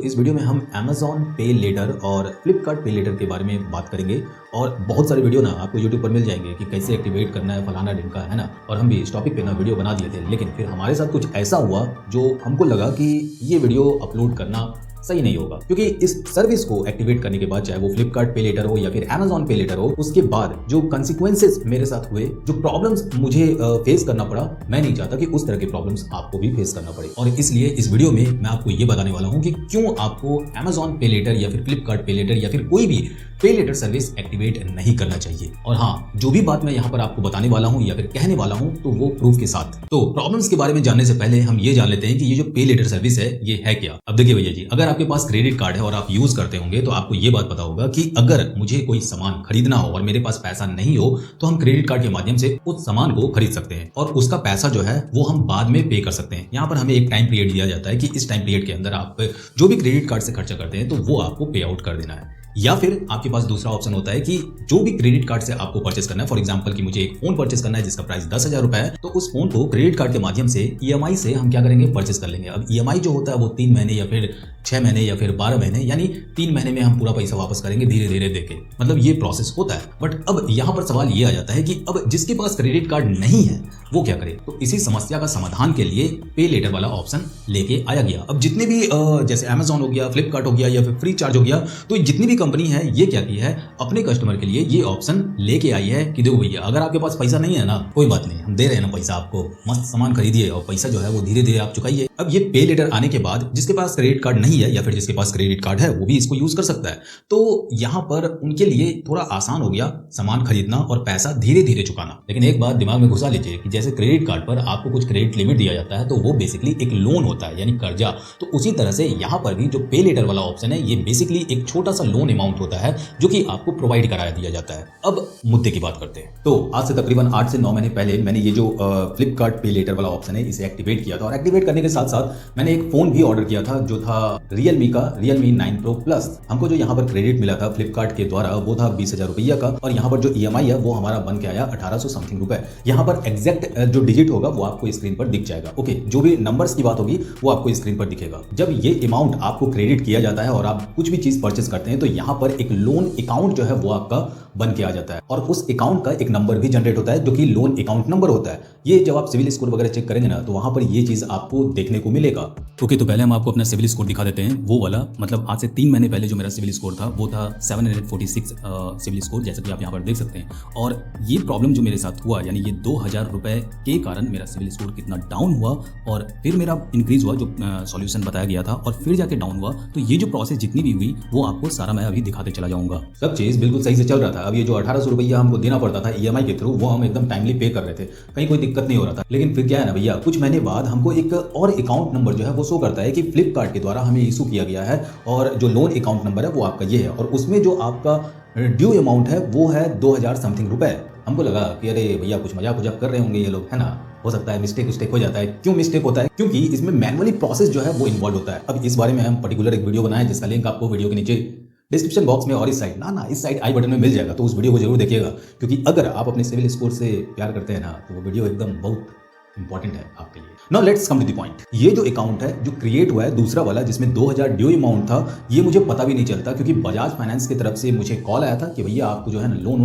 इस वीडियो में हम Amazon पे लेटर और Flipkart पे लेटर के बारे में बात करेंगे और बहुत सारे वीडियो ना आपको YouTube पर मिल जाएंगे कि कैसे एक्टिवेट करना है फलाना ढिमका, है ना। और हम भी इस टॉपिक पे ना वीडियो बना दिए थे, लेकिन फिर हमारे साथ कुछ ऐसा हुआ जो हमको लगा कि ये वीडियो अपलोड करना सही नहीं होगा, क्योंकि इस सर्विस को एक्टिवेट करने के बाद, चाहे वो फ्लिपकार्ट पे लेटर हो या फिर Amazon पे लेटर हो, उसके बाद जो कंसिक्वेंसेस मेरे साथ हुए, जो प्रॉब्लम्स मुझे फेस करना पड़ा, मैं नहीं चाहता कि उस तरह के प्रॉब्लम्स आपको भी फेस करना पड़े। और इसलिए इस वीडियो में मैं आपको ये बताने वाला हूँ कि क्यों आपको Amazon पे लेटर या फिर फ्लिपकार्ट पे लेटर या फिर कोई भी पे लेटर सर्विस एक्टिवेट नहीं करना चाहिए। और हाँ, जो भी बात मैं यहाँ पर आपको बताने वाला हूँ या फिर कहने वाला हूँ, तो वो प्रूफ के साथ। तो प्रॉब्लम्स के बारे में जानने से पहले हम ये जान लेते हैं कि ये जो पे लेटर सर्विस है ये है क्या। अब देखिए भैया जी, अगर आपके पास क्रेडिट कार्ड है और आप यूज करते होंगे तो आपको ये बात पता होगा कि अगर मुझे कोई सामान खरीदना हो और मेरे पास पैसा नहीं हो तो हम क्रेडिट कार्ड के माध्यम से उस सामान को खरीद सकते हैं और उसका पैसा जो है वो हम बाद में पे कर सकते हैं। यहाँ पर हमें एक टाइम पीरियड दिया जाता है कि इस टाइम पीरियड के अंदर आप जो भी क्रेडिट कार्ड से खर्चा करते हैं तो वो आपको पे आउट कर देना है। या फिर आपके पास दूसरा ऑप्शन होता है कि जो भी क्रेडिट कार्ड से आपको परचेस करना है, फॉर एग्जांपल कि मुझे एक फोन परचेस करना है जिसका प्राइस 10,000 रुपए है, तो उस फोन को क्रेडिट कार्ड के माध्यम से ईएमआई से हम क्या करेंगे, परचेस कर लेंगे। अब ईएमआई जो होता है वो 3 महीने या फिर 6 महीने या फिर 12 महीने, यानी 3 महीने में हम पूरा पैसा वापस करेंगे धीरे धीरे देके, मतलब ये प्रोसेस होता है। बट अब यहाँ पर सवाल ये आ जाता है कि अब जिसके पास क्रेडिट कार्ड नहीं है वो क्या करे। तो इसी समस्या का समाधान के लिए पे लेटर वाला ऑप्शन लेके आया गया। अब जितने भी जैसे Amazon हो गया, फ्लिपकार्ट हो गया या फिर फ्री चार्ज हो गया, तो जितनी भी कंपनी है ये क्या की है, अपने कस्टमर के लिए ये ऑप्शन लेके आई है कि देखो भैया, अगर आपके पास पैसा नहीं है ना, कोई बात नहीं, हम दे रहे हैं ना पैसा आपको, मस्त सामान खरीदिए और पैसा जो है वो धीरे धीरे आप चुकाइए। अब ये पे लेटर आने के बाद जिसके पास क्रेडिट कार्ड नहीं है या फिर जिसके पास क्रेडिट कार्ड है वो भी इसको यूज कर सकता है। तो यहाँ पर उनके लिए थोड़ा आसान हो गया सामान खरीदना और पैसा धीरे धीरे चुकाना। लेकिन एक बात दिमाग में घुसा लीजिए कि जैसे क्रेडिट कार्ड पर आपको कुछ क्रेडिट लिमिट दिया जाता है तो वो बेसिकली एक लोन होता है, यानी कर्जा। तो उसी तरह से यहाँ पर भी जो पे लेटर वाला ऑप्शन है ये बेसिकली एक छोटा सा लोन अमाउंट होता है जो कि आपको प्रोवाइड कराया दिया जाता है। अब मुद्दे की बात करते हैं। तो आज से तकरीबन 8 से 9 महीने पहले मैंने ये जो फ्लिपकार्ट पे लेटर वाला ऑप्शन है इसे एक्टिवेट किया था, और एक्टिवेट करने के साथ साथ मैंने एक फोन भी ऑर्डर किया था जो था Realme का Realme 9 Pro Plus। हमको जो यहाँ पर क्रेडिट मिला था फ्लिपकार्ट के द्वारा वो था 20,000 रुपया का, और यहाँ पर जो EMI है वो हमारा बन के आया 1800 समथिंग रुपए। यहाँ पर एग्जैक्ट जो डिजिट होगा वो आपको स्क्रीन पर दिख जाएगा। ओके, जो भी नंबर्स की बात होगी वो आपको स्क्रीन पर दिखेगा। जब ये अमाउंट आपको क्रेडिट किया जाता है और आप कुछ भी चीज परचेस करते हैं तो यहाँ पर एक लोन अकाउंट जो है वो आपका बन के आ जाता है, और उस अकाउंट का एक नंबर भी जनरेट होता है जो कि लोन अकाउंट नंबर होता है। ये जब आप सिविल स्कोर वगैरह चेक करेंगे ना तो वहां पर ये चीज आपको देखने को मिलेगा। ओके, तो पहले हम आपको अपना सिविल स्कोर दिखा देते हैं, वो वाला, मतलब आज से 3 महीने पहले जो मेरा सिविल स्कोर था वो था 746 सिविल स्कोर, जैसा कि आप यहाँ पर देख सकते हैं। और ये प्रॉब्लम जो मेरे साथ हुआ, यानी ये 2,000 रुपए के कारण मेरा सिविल स्कोर कितना डाउन हुआ और फिर मेरा इंक्रीज हुआ जो सॉल्यूशन बताया गया था, और फिर जाके डाउन हुआ। तो ये जो प्रोसेस जितनी भी हुई वो आपको सारा मैं अभी दिखाते चला जाऊंगा। सब चीज बिल्कुल सही से चल रहा था। अब ये जो 1800 रुपया हमको देना पड़ता था EMI के थ्रू, वो हम एकदम टाइमली पे कर रहे थे, कहीं कोई दिक्कत नहीं हो रहा था। लेकिन फिर क्या है ना भैया, कुछ महीने बाद हमको एक और अकाउंट नंबर जो है वो शो करता है कि फ्लिपकार्ट के द्वारा हमें इशू किया गया है, और जो लोन अकाउंट नंबर है वो आपका ये है, और उसमें जो आपका ड्यू अमाउंट है वो है 2,000 समथिंग रुपए। हमको लगा कि अरे भैया कुछ मजाक उजाक कर रहे होंगे ये लोग, है ना, हो सकता है मिस्टेक हो जाता है। क्यों मिस्टेक होता है? क्योंकि इसमें मैनुअली प्रोसेस जो है वो इन्वॉल्व होता है। अब इस बारे में हम पर्टिकुलर एक वीडियो बनाए जिसका लिंक आपको वीडियो के नीचे डिस्क्रिप्शन बॉक्स में और इस साइड आई बटन में मिल जाएगा, तो उस वीडियो को जरूर देखिएगा, क्योंकि अगर आप अपने सिविल स्कोर से प्यार करते हैं ना तो वो वीडियो एकदम बहुत इंपॉर्टेंट है आपके लिए। Now let's come to the point. ये जो अकाउंट है जो क्रिएट हुआ है दूसरा वाला जिसमें 2,000 ड्यू अमाउंट था, ये मुझे पता भी नहीं चलता, क्योंकि बजाज फाइनेंस की तरफ से मुझे कॉल आया था कि भैया आपको जो है ना लोन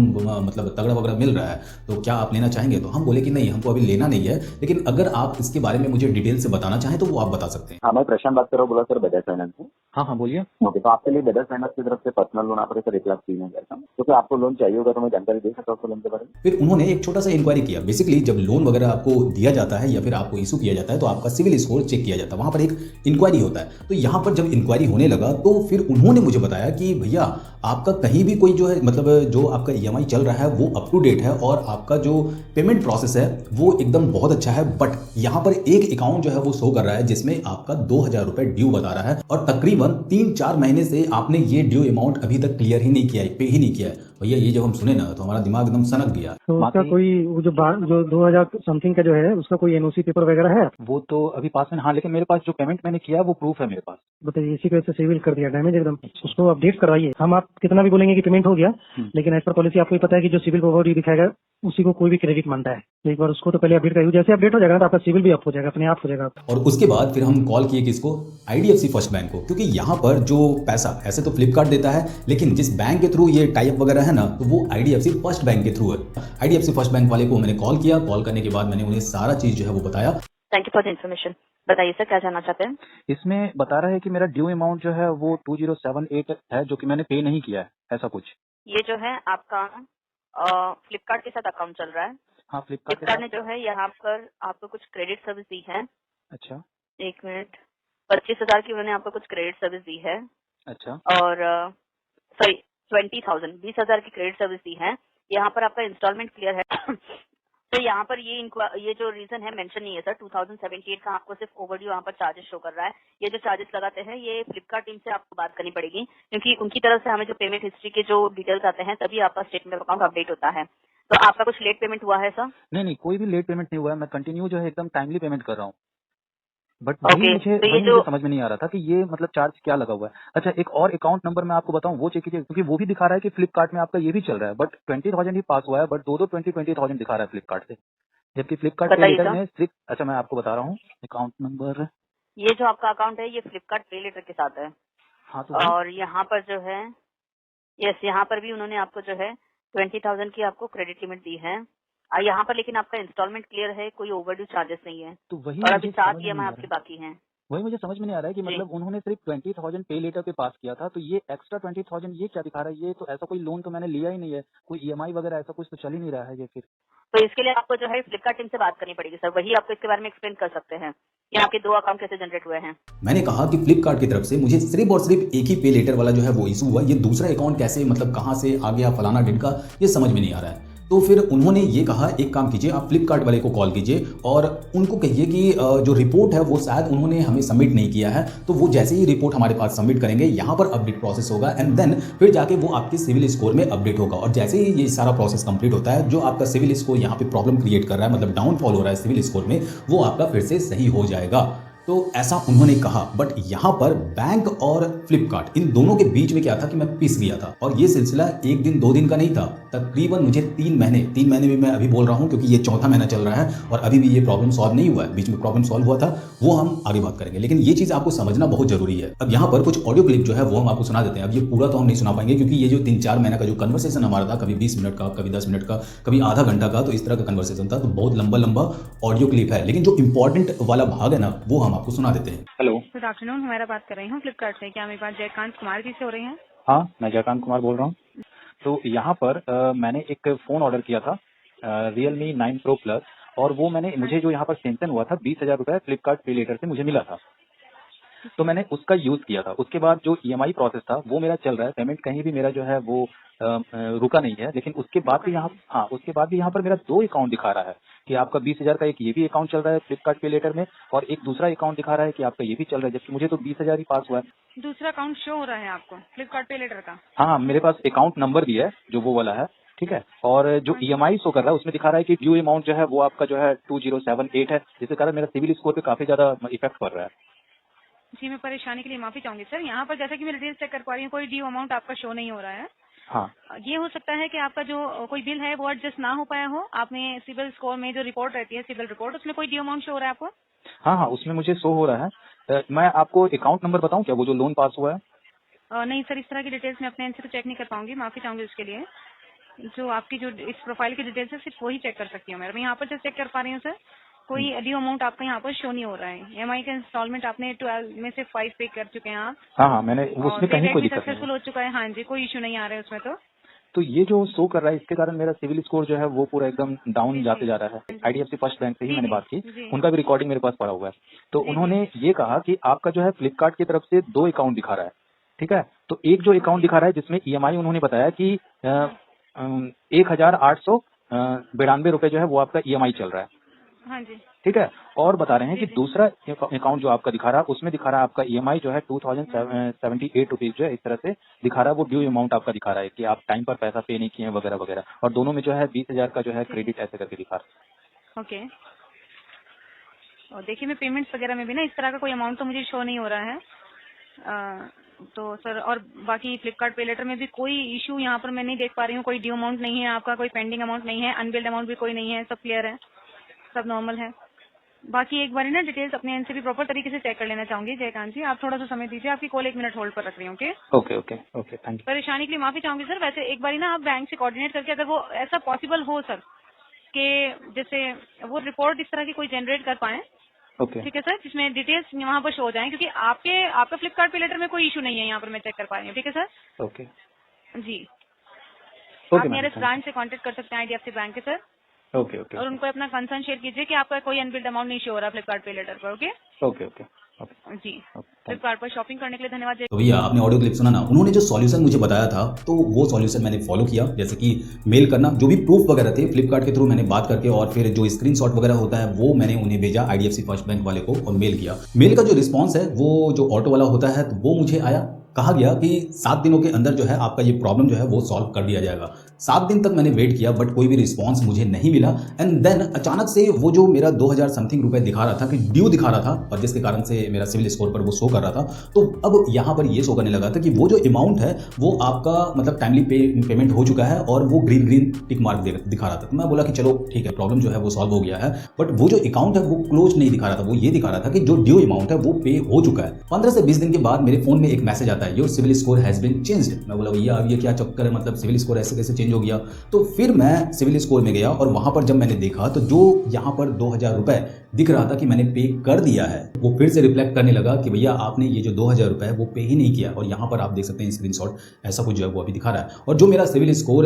मतलब तगड़ा वगैरह मिल रहा है, तो क्या आप लेना चाहेंगे। तो हम बोले कि नहीं, हमको अभी लेना नहीं है, लेकिन अगर आप इसके बारे में मुझे डिटेल से बताना चाहें तो वो आप बता सकते हैं। हाँ, मैं प्रशांत बात कर रहा हूँ, बोला सर बजाज फाइनेंस से। हाँ बोलिए। ओके, तो आपके लिए बजाज फाइनेंस की तरफ से पर्सनल लोन आप सर 1,03,000 का, तो क्या आपको लोन चाहिए होगा तो मैं जानकारी दे सकता हूँ लोन के बारे में। फिर उन्होंने एक छोटा सा इंक्वायरी किया। बेसिकली जब लोन वगैरह आपको दिया जाता है या फिर आपको इशू किया जाता है तो आपका सिविल स्कोर चेक किया जाता है, वहां पर एक इंक्वायरी होता है। तो यहाँ पर जब इंक्वायरी होने लगा तो फिर उन्होंने मुझे बताया कि भैया आपका कहीं भी कोई जो है मतलब जो आपका EMI चल रहा है वो अप टू डेट है, और आपका जो पेमेंट प्रोसेस है वो एकदम बहुत अच्छा है। बट यहाँ पर एक अकाउंट जो है वो शो कर रहा है जिसमें आपका 2,000 रुपए ड्यू बता रहा है, और तकरीबन 3-4 महीने से आपने ये ड्यू अमाउंट अभी तक क्लियर ही नहीं किया है, पे ही नहीं किया है। भैया ये जब हम सुने ना तो हमारा दिमाग एकदम सनक गया। तो उसका कोई वो जो 2,000 समथिंग का जो है उसका कोई NOC पेपर वगैरह है? वो तो अभी पास में, हाँ, लेकिन मेरे पास जो पेमेंट मैंने किया वो प्रूफ है मेरे पास। बताइए, इसी की वजह से सिविल कर दिया डैमेज एकदम। उसको अपडेट करवाइए। हम आप कितना भी बोलेंगे कि पेमेंट हो गया, लेकिन एज पर पॉलिसी आपको भी पता है कि जो सिविल ओवरड्यू दिखाएगा उसी को कोई भी क्रेडिट मानता है। तो एक बार उसको तो पहले अपडेट करिए, जैसे अपडेट हो जाएगा तो आपका सिविल भी अप हो जाएगा, अपने आप हो जाएगा। और उसके बाद फिर हम कॉल किए किसको, आईडीएफसी फर्स्ट बैंक को, क्योंकि यहाँ पर जो पैसा ऐसे तो फ्लिपकार्ट देता है, लेकिन जिस बैंक के थ्रू ये टाइप वगैरह है ना, तो वो आईडीएफसी फर्स्ट बैंक के थ्रू है। आईडीएफसी फर्स्ट बैंक वाले को मैंने कॉल किया, कॉल करने के बाद मैंने उन्हें सारा चीज जो है वो बताया। Thank you for the information. बताइए सर, क्या जानना चाहते हैं? इसमें बता रहा है कि मेरा ड्यू अमाउंट जो है वो 2078 है, जो कि मैंने पे नहीं किया है, ऐसा कुछ। ये जो है आपका फ्लिपकार्ट के साथ अकाउंट चल रहा है। हाँ, फ्लिपकार्ट फ्लिपकार्ट ने जो है यहाँ पर आपको कुछ क्रेडिट सर्विस दी है। अच्छा 1 मिनट। 25,000 की उन्होंने आपको कुछ क्रेडिट सर्विस दी है। अच्छा और सॉरी 20,000 20,000 की क्रेडिट सर्विस दी है। यहाँ पर आपका इंस्टॉलमेंट क्लियर है। तो यहाँ पर ये जो रीजन है मेंशन नहीं है सर। 2078 का आपको सिर्फ ओवरड्यू यहाँ पर चार्जेस शो कर रहा है। ये जो चार्जेस लगाते हैं ये फ्लिपकार्ट टीम से आपको बात करनी पड़ेगी, क्योंकि उनकी तरफ से हमें जो पेमेंट हिस्ट्री के जो डिटेल्स आते हैं तभी आपका स्टेटमेंट अकाउंट अपडेट होता है। तो आपका कुछ लेट पेमेंट हुआ है सर? नहीं, कोई भी लेट पेमेंट नहीं हुआ है। मैं कंटिन्यू जो है एकदम टाइमली पेमेंट कर रहा हूँ। बट ओके, वही मुझे तो ये वही जो मुझे समझ में नहीं आ रहा था कि ये मतलब चार्ज क्या लगा हुआ है। अच्छा, एक और अकाउंट नंबर मैं आपको बताऊं, वो चेक कीजिए, क्योंकि वो भी दिखा रहा है कि फ्लिपकार्ट में आपका ये भी चल रहा है, बट 20,000 ही पास हुआ है, बट दो 20,000 दिखा रहा है फ्लिपकार्ट से, जबकि फ्लिपकार्ट पे बताइए लेटर सर। में सिर्फ। अच्छा, मैं आपको बता रहा हूँ अकाउंट नंबर। ये जो आपका अकाउंट है ये फ्लिपकार्ट पे लेटर के साथ है। हाँ तो वही। और यहाँ पर जो है यस, यहाँ पर भी उन्होंने आपको जो है 20,000 की आपको क्रेडिट लिमिट दी है। यहाँ पर लेकिन आपका इंस्टॉलमेंट क्लियर है, कोई ओवरड्यू चार्जेस नहीं है। तो वही और अभी मुझे 7 समझ में नहीं EMI आ आपके रहा है। बाकी हैं। वही मुझे समझ में नहीं आ रहा है कि जी। मतलब उन्होंने सिर्फ 20,000 पे लेटर पे पास किया था, तो ये एक्स्ट्रा 20,000 ये क्या दिखा रहा है? ये तो ऐसा कोई लोन तो मैंने लिया ही नहीं है, कोई ईएमआई वगैरह ऐसा कुछ तो चल ही नहीं रहा है ये फिर। तो इसके लिए आपको जो है फ्लिपकार्ट टीम से बात करनी पड़ेगी सर, वही आपको इसके बारे में एक्सप्लेन कर सकते हैं कि आपके 2 अकाउंट कैसे जनरेट हुए हैं। मैंने कहा कि फ्लिपकार्ट की तरफ से मुझे सिर्फ और सिर्फ एक ही पे लेटर वाला जो है वो इशू हुआ, ये दूसरा अकाउंट कैसे मतलब कहाँ से आ गया फलाना ढिमका, ये समझ में नहीं आ रहा है। तो फिर उन्होंने ये कहा एक काम कीजिए, आप फ्लिपकार्ट वाले को कॉल कीजिए और उनको कहिए कि जो रिपोर्ट है वो शायद उन्होंने हमें सबमिट नहीं किया है, तो वो जैसे ही रिपोर्ट हमारे पास सबमिट करेंगे यहाँ पर अपडेट प्रोसेस होगा एंड देन फिर जाके वो आपके सिविल स्कोर में अपडेट होगा। और जैसे ही ये सारा प्रोसेस कंप्लीट होता है, जो आपका सिविल स्कोर यहाँ पे प्रॉब्लम क्रिएट कर रहा है, मतलब डाउनफॉल हो रहा है सिविल स्कोर में, वो आपका फिर से सही हो जाएगा। तो ऐसा उन्होंने कहा। बट यहाँ पर बैंक और फ्लिपकार्ट इन दोनों के बीच में क्या था कि मैं पिस गया था, और ये सिलसिला 1 दिन 2 दिन का नहीं था, तकरीबन मुझे 3 महीने भी मैं अभी बोल रहा हूँ, क्योंकि ये चौथा महीना चल रहा है और अभी भी ये प्रॉब्लम सॉल्व नहीं हुआ है। बीच में प्रॉब्लम सॉल्व हुआ था, वो हम आगे बात करेंगे, लेकिन ये चीज़ आपको समझना बहुत जरूरी है। अब यहाँ पर कुछ ऑडियो क्लिप जो है वो हम आपको सुना देते हैं। अब ये पूरा तो हम नहीं सुना पाएंगे, क्योंकि ये जो 3-4 महीना का जो कन्वर्सेशन हमारा था, कभी 20 मिनट का, कभी 10 मिनट का, कभी आधा घंटा का, तो इस तरह का कन्वर्सेशन था, तो बहुत लंबा ऑडियो क्लिप है, लेकिन जो इंपॉर्टेंट वाला भाग है ना वो हम आपको सुना देते हैं। हेलो, गुड आफ्टरनून, हमारा बात कर रही हूँ फ्लिपकार्ट से। क्या मेरी बात जयकांत कुमार जी से हो रही है? हाँ मैं जयकांत कुमार बोल रहा हूँ। तो यहाँ पर मैंने एक फ़ोन ऑर्डर किया था Realme 9 Pro Plus, और वो मुझे जो यहाँ पर सैंक्शन हुआ था 20,000 रुपये फ्लिपकार्ट पे लेटर से मुझे मिला था, तो मैंने उसका यूज़ किया था। उसके बाद जो EMI प्रोसेस था वो मेरा चल रहा है, पेमेंट कहीं भी मेरा जो है वो रुका नहीं है। लेकिन उसके बाद भी यहाँ पर मेरा 2 अकाउंट दिखा रहा है कि आपका 20,000 का एक ये भी अकाउंट चल रहा है फ्लिपकार्ट पे लेटर में, और एक दूसरा अकाउंट दिखा रहा है कि आपका ये भी चल रहा है, जबकि मुझे तो 20,000 ही पास हुआ है। दूसरा अकाउंट शो हो रहा है आपको फ्लिपकार्ट पे लेटर का? हाँ, मेरे पास अकाउंट नंबर भी है जो वो वाला है, ठीक है। और जो EMI शो कर रहा है उसमें दिखा रहा है कि ड्यू अमाउंट जो है वो आपका जो है 2078 है, जिसके कारण मेरा सिविल स्कोर पे काफी ज्यादा इफेक्ट पड़ रहा है। जी, मैं परेशानी के लिए माफी चाहूंगी सर। यहाँ पर जैसा कि मैं डिटेल्स चेक कर पा रही हूँ, कोई ड्यू अमाउंट आपका शो नहीं हो रहा है। हाँ, ये हो सकता है कि आपका जो कोई बिल है वो एडजस्ट ना हो पाया हो। आपने सिविल स्कोर में जो रिपोर्ट रहती है, सिविल रिपोर्ट, उसमें कोई ड्यू अमाउंट शो हो रहा है आपको? हाँ, उसमें मुझे शो हो रहा है। मैं आपको अकाउंट नंबर बताऊं क्या, वो जो लोन पास हुआ है? नहीं सर, इस तरह की डिटेल्स मैं अपने एंड से तो चेक नहीं कर पाऊंगी, माफी चाहूंगी उसके लिए। जो आपकी जो इस प्रोफाइल की डिटेल्स है सिर्फ वही चेक कर सकती हूँ मैं यहाँ पर जो चेक कर पा रही हूँ सर। कोई ड्यू अमाउंट आपका यहाँ पर शो नहीं हो रहा है। EMI का इंस्टॉलमेंट आपने 12 में से 5 पे कर चुके हैं आप। हाँ, मैंने उसमें कहीं कोई दिक्कत नहीं सक्सेसफुल हो चुका है। हाँ जी, कोई इशू नहीं आ रहा है उसमें। तो ये जो शो कर रहा है इसके कारण मेरा सिविल स्कोर जो है वो पूरा एकदम डाउन जाते जा रहा है। IDFC फर्स्ट बैंक से ही मैंने बात की, उनका भी रिकॉर्डिंग मेरे पास पड़ा हुआ है। तो उन्होंने ये कहा कि आपका जो है फ्लिपकार्ट की तरफ से 2 अकाउंट दिखा रहा है, ठीक है। तो एक जो अकाउंट दिखा रहा है जिसमें EMI उन्होंने बताया कि 1,892 रुपए जो है वो आपका EMI चल रहा है, हाँ जी, ठीक है। और बता रहे हैं कि दूसरा अकाउंट जो आपका दिखा रहा है उसमें दिखा रहा है आपका EMI जो है 2078 रुपीज जो है इस तरह से दिखा रहा है। वो ड्यू अमाउंट आपका दिखा रहा है कि आप टाइम पर पैसा पे नहीं किए वगैरह वगैरह, और दोनों में जो है 20,000 का जो है क्रेडिट ऐसे करके दिखा रहा है। ओके। और देखिए, मैं पेमेंट्स वगैरह में भी ना इस तरह का कोई अमाउंट तो मुझे शो नहीं हो रहा है। तो सर और बाकी फ्लिपकार्ट पे लेटर में भी कोई इशू यहाँ पर मैं नहीं देख पा रही हूँ। कोई ड्यू अमाउंट नहीं है आपका, कोई पेंडिंग अमाउंट नहीं है, अनबिल्ड अमाउंट भी कोई नहीं है, सब क्लियर है, सब नॉर्मल है। बाकी एक बार ना डिटेल्स अपने एंड से भी प्रॉपर तरीके से चेक कर लेना चाहूंगी। जयकांत जी, आप थोड़ा सा समय दीजिए, आपकी कॉल 1 मिनट होल्ड पर रख रही हूँ। Okay okay okay, thank you. परेशानी के लिए माफी चाहूंगी सर। वैसे एक बार ना आप बैंक से कोऑर्डिनेट करके, अगर वो ऐसा पॉसिबल हो सर कि जैसे वो रिपोर्ट इस तरह की कोई जनरेट कर पाए, ओके ठीक है सर, जिसमें डिटेल्स वहाँ पर शो हो जाएं, क्योंकि आपका फ्लिपकार्ट पे लेटर में कोई इशू नहीं है यहाँ पर, मैं चेक कर पा रही हूँ। ठीक है सर, ओके जी। ओके आप मैम, नियरेस्ट थैंक ब्रांच से कांटेक्ट कर सकते हैं IDFC बैंक के सर, यू। ओके ओके और उनको अपना कंसर्न शेयर कीजिए कि आपका कोई अनबिल्ड अमाउंट नहीं शो हो रहा फ्लिपकार्ट पे लेटर पर। ओके ओके ओके ओके जी। ओके, फ्लिपकार्ट पर शॉपिंग करने के लिए धन्यवाद। तो भैया आपने ऑडियो क्लिप सुना ना, उन्होंने जो सॉल्यूशन मुझे बताया था तो वो सॉल्यूशन मैंने फॉलो किया। जैसे कि मेल करना, जो भी प्रूफ वगैरह थे फ्लिपकार्ट के थ्रू मैंने बात करके, और फिर जो स्क्रीनशॉट वगैरह होता है वो मैंने उन्हें भेजा IDFC फर्स्ट बैंक वाले को और मेल किया। मेल का जो रिस्पॉन्स है वो जो ऑटो वाला होता है तो वो मुझे आया, कहा गया कि 7 दिनों के अंदर जो है आपका ये प्रॉब्लम जो है वो सॉल्व कर दिया जाएगा। 7 दिन तक मैंने वेट किया बट कोई भी रिस्पांस मुझे नहीं मिला। एंड देन अचानक से वो जो मेरा 2000 समथिंग रुपए दिखा रहा था कि ड्यू दिखा रहा था, और जिसके कारण से मेरा सिविल स्कोर पर वो शो कर रहा था, तो अब यहाँ पर ये शो करने लगा था कि वो जो अमाउंट है वो आपका मतलब टाइमली पेमेंट हो चुका है, और वो ग्रीन टिक मार्क दिखा रहा था। तो मैं बोला कि चलो ठीक है, प्रॉब्लम जो है वो सॉल्व हो गया है। बट वो जो अकाउंट है वो क्लोज नहीं दिखा रहा था, वो ये दिखा रहा था कि जो ड्यू अमाउंट है वो पे हो चुका है। 15 से 20 दिन के बाद मेरे फोन में एक मैसेज आता है, your CIBIL score has been changed. मैं बोला भैया अब ये क्या चक्कर है, मतलब सिविल स्कोर ऐसे कैसे चेंज हो गया। तो फिर मैं सिविल स्कोर में गया और वहां पर जब मैंने देखा तो जो यहाँ पर 2000 रुपए दिख रहा था कि मैंने पे कर दिया है, वो फिर से रिफ्लेक्ट करने लगा कि भैया आपने ये जो 2000 रुपए है वो पे ही नहीं किया। और यहाँ पर आप देख सकते हैं स्क्रीनशॉट, ऐसा कुछ जो है वो अभी दिखा रहा है। और जो मेरा सिविल स्कोर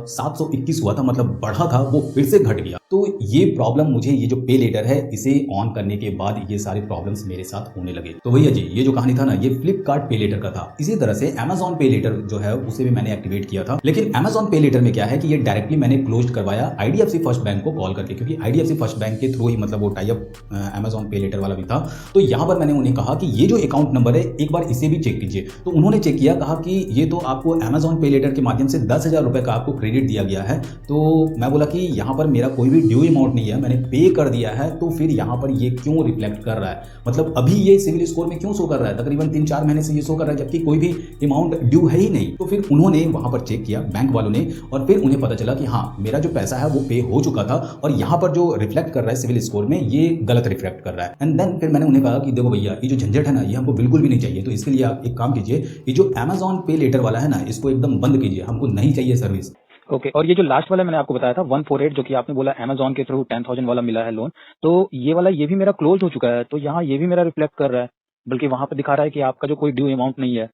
721 हुआ था, मतलब बढ़ा था, वो फिर से घट गया। तो ये प्रॉब्लम मुझे, ये जो पे लेटर है इसे ऑन करने के बाद ये सारे प्रॉब्लम्स मेरे साथ होने लगे। तो भैया जी ये जो कहानी था ना, ये फ्लिपकार्ट पे लेटर का था। इसी तरह से अमेजॉन पे लेटर जो है उसे भी मैंने एक्टिवेट किया था। लेकिन अमेजॉन पे लेटर में क्या है कि ये डायरेक्टली मैंने क्लोज करवाया IDFC फर्स्ट बैंक को कॉल करके, क्योंकि IDFC फर्स्ट बैंक के थ्रू ही मतलब वो टाई अप अमेजॉन पे लेटर वाला भी था। तो यहाँ पर मैंने उन्हें कहा कि ये जो अकाउंट नंबर है एक बार इसे भी चेक कीजिए। तो उन्होंने चेक किया, कहा कि ये तो आपको अमेजॉन पे लेटर के माध्यम से 10,000 रुपए का आपको क्रेडिट दिया गया है। तो मैं बोला कि यहाँ पर मेरा कोई भी ड्यू अमाउंट नहीं है, मैंने पे कर दिया है, तो फिर यहाँ पर ये क्यों रिफ्लेक्ट कर रहा है, मतलब अभी ये सिविल स्कोर में क्यों शो कर रहा है, तकरीबन 3-4 महीने से ये शो कर रहा है जबकि कोई भी अमाउंट ड्यू है ही नहीं। तो फिर उन्होंने वहां पर चेक किया बैंक वालों ने, और फिर उन्हें पता चला कि हाँ मेरा जो पैसा है वो पे हो चुका था, और यहाँ पर जो रिफ्लेक्ट कर रहा है सिविल स्कोर में ये गलत रिफ्लेक्ट कर रहा है। एंड देन फिर मैंने उन्हें कहा कि देखो भैया ये जो झंझट है ना ये हमको बिल्कुल भी नहीं चाहिए, तो इसके लिए आप एक काम कीजिए, ये जो अमेजॉन पे लेटर वाला है ना इसको एकदम बंद कीजिए, हमको नहीं चाहिए सर्विस। ओके और ये जो लास्ट वाला मैंने आपको बताया था 148 जो कि आपने बोला अमेजॉन के थ्रू 10,000 वाला मिला है लोन, तो ये वाला ये भी मेरा क्लोज हो चुका है। तो यहाँ ये भी मेरा रिफ्लेक्ट कर रहा है, बल्कि वहां पर दिखा रहा है कि आपका जो कोई ड्यू अमाउंट नहीं है।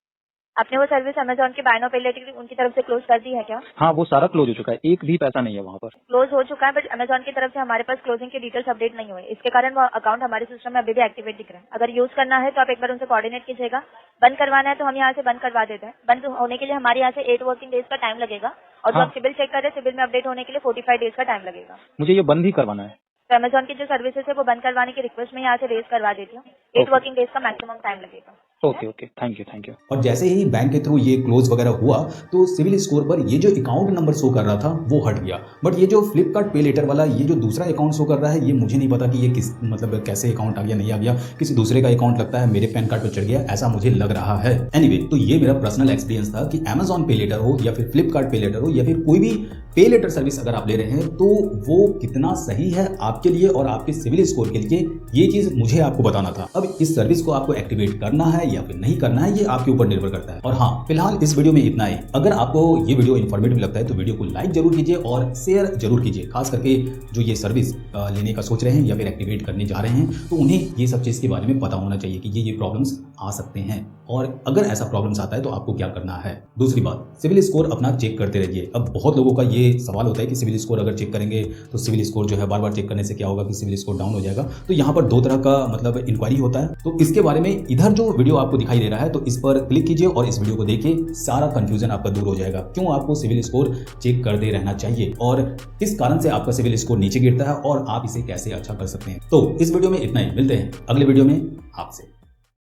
आपने वो सर्विस अमेजॉन के बाय नाउ पे लेटर उनकी तरफ से क्लोज कर दी है क्या? हाँ वो सारा क्लोज हो चुका है, एक भी पैसा नहीं है वहाँ पर। क्लोज हो चुका है, बट अमेजॉन की तरफ से हमारे पास क्लोजिंग के डिटेल्स अपडेट नहीं हुए, इसके कारण वो अकाउंट हमारे सिस्टम में अभी भी एक्टिवेट दिख रहा है। अगर यूज करना है तो आप एक बार उनसे कोऑर्डिनेट कीजिएगा। बंद करवाना है तो हम यहाँ से बंद करवा देते हैं। बंद होने के लिए हमारे यहाँ से 8 वर्किंग डेज का टाइम लगेगा, और जो हाँ। आप सिविल चेक कर रहे हैं सिविल में अपडेट होने के लिए 45 डेज का टाइम लगेगा। मुझे ये बंद ही करवाना है। तो अमेजॉन की जो सर्विसेज है वो बंद करवाने की रिक्वेस्ट में यहाँ से रेज करवा देती हूँ। 8 वर्किंग डेज का मैक्सिमम टाइम लगेगा। Okay okay, thank you. और जैसे ही बैंक के थ्रू ये क्लोज वगैरह हुआ तो सिविल स्कोर पर ये जो अकाउंट नंबर शो कर रहा था वो हट गया। बट ये जो फ्लिपकार्ट पे लेटर वाला ये जो दूसरा अकाउंट शो कर रहा है, ये मुझे नहीं पता कि ये किस मतलब कैसे अकाउंट आ गया नहीं आ गया, किसी दूसरे का अकाउंट लगता है मेरे पैन कार्ड पर चढ़ गया, ऐसा मुझे लग रहा है। एनीवे तो ये मेरा पर्सनल एक्सपीरियंस था कि अमेजॉन पे लेटर हो या फिर फ्लिपकार्ट पे लेटर हो या फिर कोई भी पे लेटर सर्विस अगर आप ले रहे हैं तो वो कितना सही है आपके लिए और आपके सिविल स्कोर के लिए, ये चीज मुझे आपको बताना था। अब इस सर्विस को आपको एक्टिवेट करना है या फिर नहीं करना है ये आपके ऊपर निर्भर करता है। और हाँ फिलहाल इस वीडियो में इतना ही। अगर आपको ये वीडियो इन्फॉर्मेटिव लगता है तो वीडियो को लाइक जरूर कीजिए और शेयर जरूर कीजिए। खास करके जो ये सर्विस लेने का सोच रहे हैं या फिर एक्टिवेट करने जा रहे हैं तो उन्हें ये सब चीज के बारे में पता होना चाहिए कि ये प्रॉब्लम्स आ सकते हैं, और अगर ऐसा प्रॉब्लम्स आता है तो आपको क्या करना है। दूसरी बात, सिविल स्कोर अपना चेक करते रहिए। अब बहुत लोगों का ये सवाल होता है कि सिविल स्कोर अगर चेक करेंगे तो सिविल स्कोर जो है बार बार चेक करने से क्या होगा कि सिविल स्कोर डाउन हो जाएगा। तो यहाँ पर 2 तरह का मतलब इंक्वायरी होता है, तो इसके बारे में इधर जो वीडियो आपको दिखाई दे रहा है तो इस पर क्लिक कीजिए और इस वीडियो को देखिए, सारा कंफ्यूजन आपका दूर हो जाएगा। क्यों आपको सिविल स्कोर चेक करते रहना चाहिए और किस कारण से आपका सिविल स्कोर नीचे गिरता है और आप इसे कैसे अच्छा कर सकते हैं। तो इस वीडियो में इतना ही, मिलते हैं अगले वीडियो में आपसे।